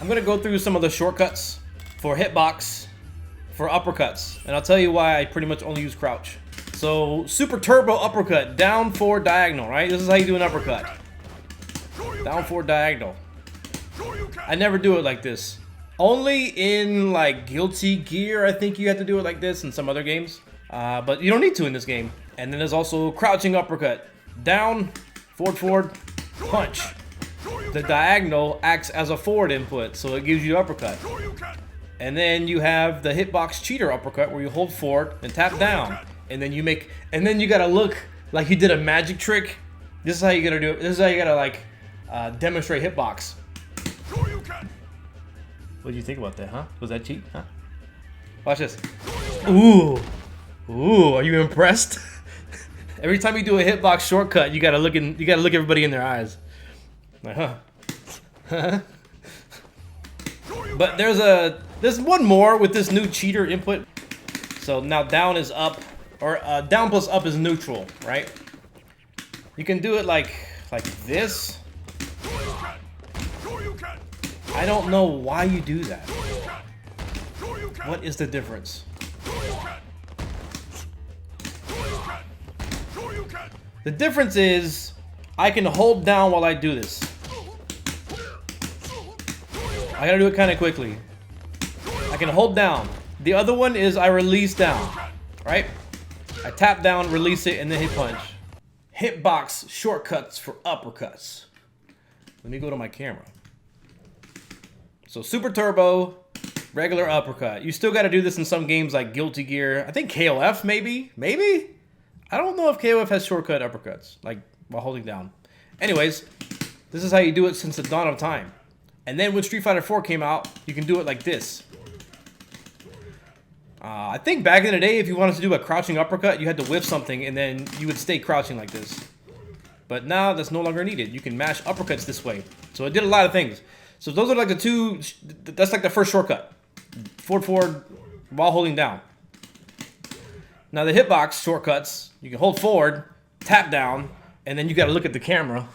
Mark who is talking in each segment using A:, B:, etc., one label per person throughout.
A: I'm gonna go through some of the shortcuts for hitbox, for uppercuts, and I'll tell you why I pretty much only use crouch. So, super turbo uppercut, down forward diagonal, right? This is how you do an uppercut. Down forward diagonal. I never do it like this. Only in like Guilty Gear, I think you have to do it like this in some other games. But you don't need to in this game. And then there's also crouching uppercut. Down, forward, punch. The diagonal acts as a forward input, so it gives you uppercut. And then you have the hitbox cheater uppercut where you hold forward and tap down. And then you make, and then you gotta look like you did a magic trick. This is how you gotta do it. This is how you gotta like demonstrate hitbox. What do you think about that, huh? Was that cheat, huh? Watch this. Ooh, ooh, are you impressed? Every time you do a hitbox shortcut, you gotta look everybody in their eyes. Like, huh? But there's one more with this new cheater input. So now down is up, or down plus up is neutral, right? You can do it like this. I don't know why you do that. What is the difference? The difference is I can hold down while I do this. I gotta do it kind of quickly. I can hold down. The other one is I release down, right? I tap down, release it, and then hit punch. Hitbox shortcuts for uppercuts. Let me go to my camera. So super turbo, regular uppercut. You still got to do this in some games like Guilty Gear. I think KOF maybe? Maybe? I don't know if KOF has shortcut uppercuts, like while holding down. Anyways, this is how you do it since the dawn of time. And then when Street Fighter 4 came out, you can do it like this. I think back in the day, if you wanted to do a crouching uppercut, you had to whip something and then you would stay crouching like this. But now that's no longer needed. You can mash uppercuts this way. So it did a lot of things. So those are like the two, that's like the first shortcut. Forward while holding down. Now the hitbox shortcuts, you can hold forward, tap down, and then you gotta look at the camera.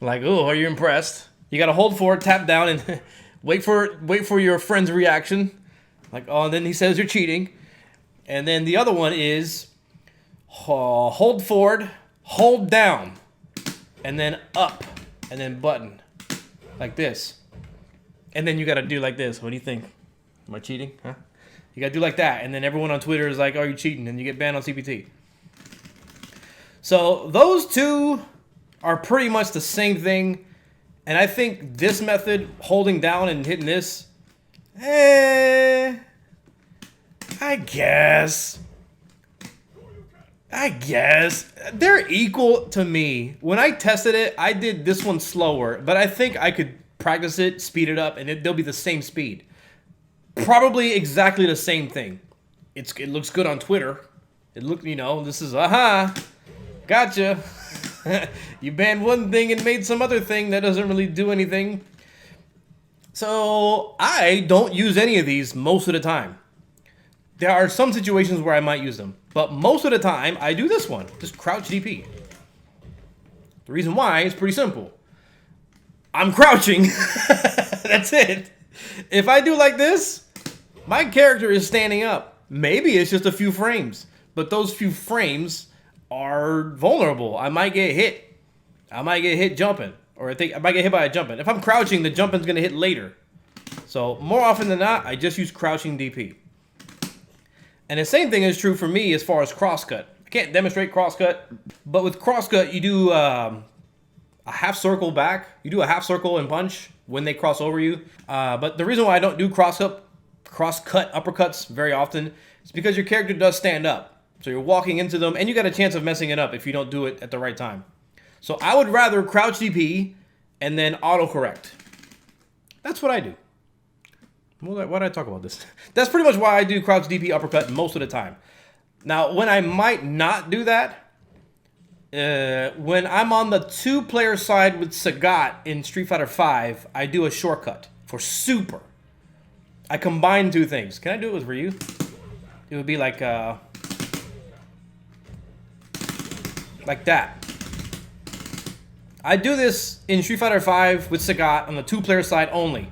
A: Like, oh, are you impressed? You gotta hold forward, tap down, and wait for your friend's reaction. Like, oh, and then he says you're cheating. And then the other one is hold forward, hold down, and then up, and then button. Like this. And then you gotta do like this. What do you think? Am I cheating? Huh? You gotta do like that. And then everyone on Twitter is like, oh, you're cheating. And you get banned on CPT. So those two are pretty much the same thing. And I think this method, holding down and hitting this, I guess. They're equal to me. When I tested it, I did this one slower, but I think I could practice it, speed it up, and they'll be the same speed. Probably exactly the same thing. It looks good on Twitter. This is, gotcha. You banned one thing and made some other thing that doesn't really do anything. So I don't use any of these most of the time. There are some situations where I might use them, but most of the time I do this one, just crouch DP. The reason why is pretty simple. I'm crouching. That's it. If I do like this, my character is standing up. Maybe it's just a few frames, but those few frames are vulnerable. I might get hit. I might get hit jumping. Or I might get hit by a jumping. If I'm crouching, the jumping's going to hit later. So more often than not, I just use crouching DP. And the same thing is true for me as far as crosscut. I can't demonstrate crosscut, but with crosscut, you do a half circle back. You do a half circle and punch when they cross over you. But the reason why I don't do crosscut uppercuts very often is because your character does stand up. So you're walking into them, and you got a chance of messing it up if you don't do it at the right time. So I would rather crouch DP and then autocorrect. That's what I do. Why did I talk about this? That's pretty much why I do crouch DP uppercut most of the time. Now, when I might not do that, when I'm on the two-player side with Sagat in Street Fighter 5, I do a shortcut for super. I combine two things. Can I do it with Ryu? It would be like that. I do this in Street Fighter 5 with Sagat on the two-player side only.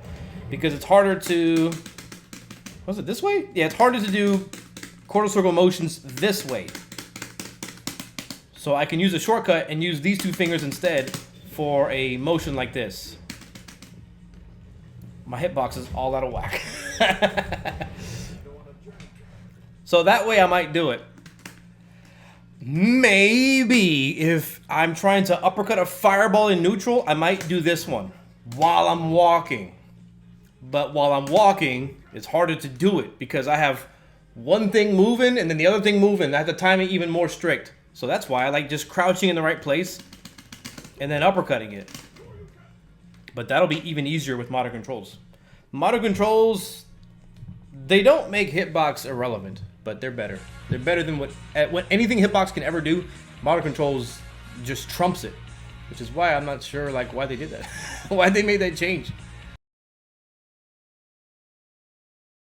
A: because it's harder to... Was it this way? Yeah, it's harder to do quarter circle motions this way. So I can use a shortcut and use these two fingers instead for a motion like this. My hitbox is all out of whack. So that way I might do it. Maybe if I'm trying to uppercut a fireball in neutral, I might do this one while I'm walking. But while I'm walking, it's harder to do it because I have one thing moving and then the other thing moving. I have to time it even more strict. So that's why I like just crouching in the right place and then uppercutting it. But that'll be even easier with modern controls. Modern controls, they don't make hitbox irrelevant, but they're better. They're better than what anything hitbox can ever do. Modern controls just trumps it, which is why I'm not sure like why they did that, why they made that change.